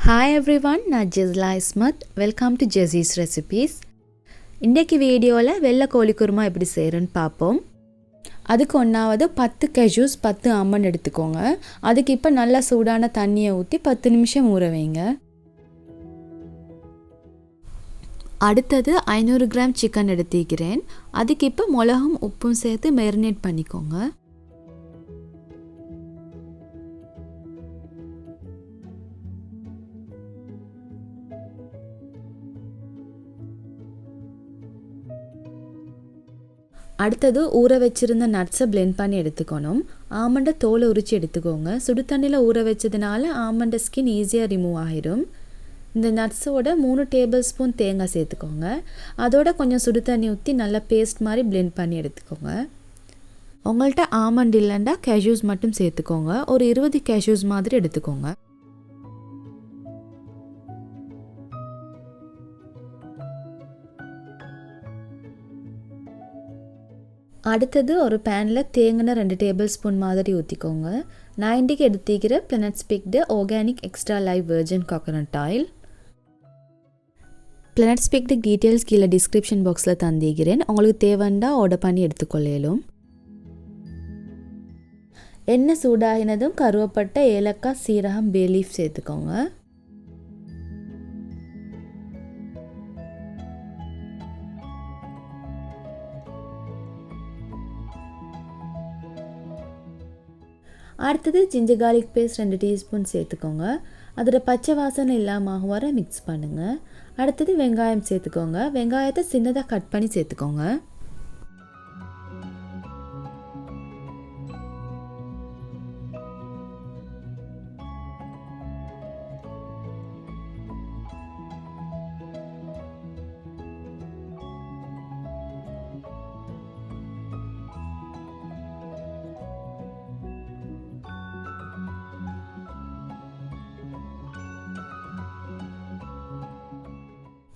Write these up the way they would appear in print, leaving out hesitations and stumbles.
Hi everyone, நான் Jesla Ismath. Welcome to Jesi's recipes. இன்றைக்கி வீடியோவில் வெள்ளை கோழி குருமா எப்படி செய்கிறேன்னு பார்ப்போம். அதுக்கு ஒன்றாவது 10 கேஷ்யூஸ் 10 ஆல்மண்ட் எடுத்துக்கோங்க. அதுக்கு இப்போ நல்லா சூடான தண்ணியை ஊற்றி 10 நிமிஷம் ஊற வைங்க. அடுத்தது 500 கிராம் சிக்கன் எடுத்துக்கிறேன். அதுக்கு இப்போ மிளகும் உப்பும் சேர்த்து மேரினேட் பண்ணிக்கோங்க. அடுத்தது ஊற வச்சுருந்த நட்ஸை பிளெண்ட் பண்ணி எடுத்துக்கணும். ஆமண்டை தோலை உரித்து எடுத்துக்கோங்க. சுடு தண்ணியில் ஊற வச்சதுனால ஆமண்டை ஸ்கின் ஈஸியாக ரிமூவ் ஆகிடும். இந்த நட்ஸோட 3 டேபிள் ஸ்பூன் தேங்காய் சேர்த்துக்கோங்க. அதோட கொஞ்சம் சுடு தண்ணி ஊற்றி நல்லா பேஸ்ட் மாதிரி பிளெண்ட் பண்ணி எடுத்துக்கோங்க. உங்கள்கிட்ட ஆமண்ட் இல்லைண்டா கேஷ்யூஸ் மட்டும் சேர்த்துக்கோங்க. ஒரு 20 கேஷ்யூஸ் மாதிரி எடுத்துக்கோங்க. அடுத்தது ஒரு பேனில் தேங்கின 2 டேபிள் ஸ்பூன் மாதிரி ஊற்றிக்கோங்க. நான் இன்றைக்கி எடுத்துக்கிற Planet Spiked organic extra live virgin coconut oil. Planet Spiked details கீழே டிஸ்கிரிப்ஷன் பாக்ஸில் தந்திக்கிறேன். உங்களுக்கு தேவைண்டா ஆர்டர் பண்ணி எடுத்துக்கொள்ளலும். எண்ணெய் சூடாகினதும் கருவப்பட்ட ஏலக்காய் சீரகம் பே லீஃப் சேர்த்துக்கோங்க. அடுத்தது ஜிஞ்சர் கார்லிக் பேஸ்ட் 2 டீஸ்பூன் சேர்த்துக்கோங்க. அதோட பச்சை வாசனை இல்லாமல் வர மிக்ஸ் பண்ணுங்கள். அடுத்தது வெங்காயம் சேர்த்துக்கோங்க. வெங்காயத்தை சின்னதாக கட் பண்ணி சேர்த்துக்கோங்க.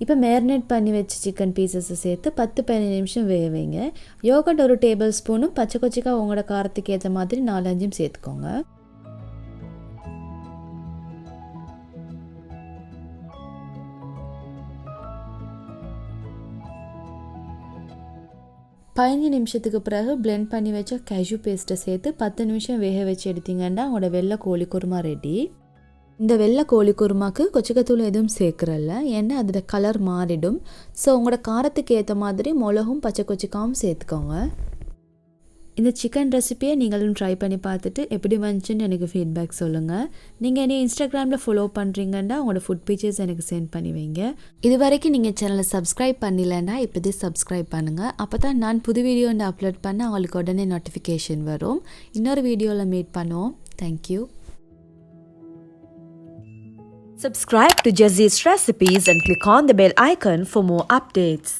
இப்போ மேரினேட் பண்ணி வச்ச சிக்கன் பீசஸை சேர்த்து 10-15 நிமிஷம் வேக வைங்க. யோகர்ட் ஒரு டேபிள் ஸ்பூனும் பச்சை கொச்சிக்காய் உங்களோட காரத்துக்கு ஏற்ற மாதிரி 4-5 சேர்த்துக்கோங்க. பதினஞ்சு நிமிஷத்துக்கு பிறகு பிளெண்ட் பண்ணி வச்ச கேஷ்யூ பேஸ்ட்டை சேர்த்து 10 நிமிஷம் வேக வச்சு எடுத்தீங்கன்னா உங்களோட வெள்ளை கோழி குருமா ரெடி. இந்த வெள்ளை கோழி குருமாக்கு கொச்சிக்கத்தூள் எதுவும் சேர்க்குறல்ல, ஏன்னா அதோட கலர் மாறிடும். ஸோ உங்களோட காரத்துக்கு ஏற்ற மாதிரி மிளகும் பச்சை கொச்சிக்காவும் சேர்த்துக்கோங்க. இந்த சிக்கன் ரெசிபியை நீங்களும் ட்ரை பண்ணி பார்த்துட்டு எப்படி வந்துச்சுன்னு எனக்கு ஃபீட்பேக் சொல்லுங்கள். நீங்கள் என்னை இன்ஸ்டாகிராமில் ஃபாலோ பண்ணுறீங்கன்னா உங்களோட ஃபுட் பிக்சர்ஸ் எனக்கு சென்ட் பண்ணி வைங்க. இது வரைக்கும் நீங்கள் சேனலை சப்ஸ்கிரைப் பண்ணலன்னா இப்போதே சப்ஸ்கிரைப் பண்ணுங்கள். அப்போ தான் நான் புது வீடியோ அப்லோட் பண்ண அவங்களுக்கு உடனே நோட்டிஃபிகேஷன் வரும். இன்னொரு வீடியோவில் மீட் பண்ணுவோம். Thank you. Subscribe to Jazzy's Recipes and click on the bell icon for more updates.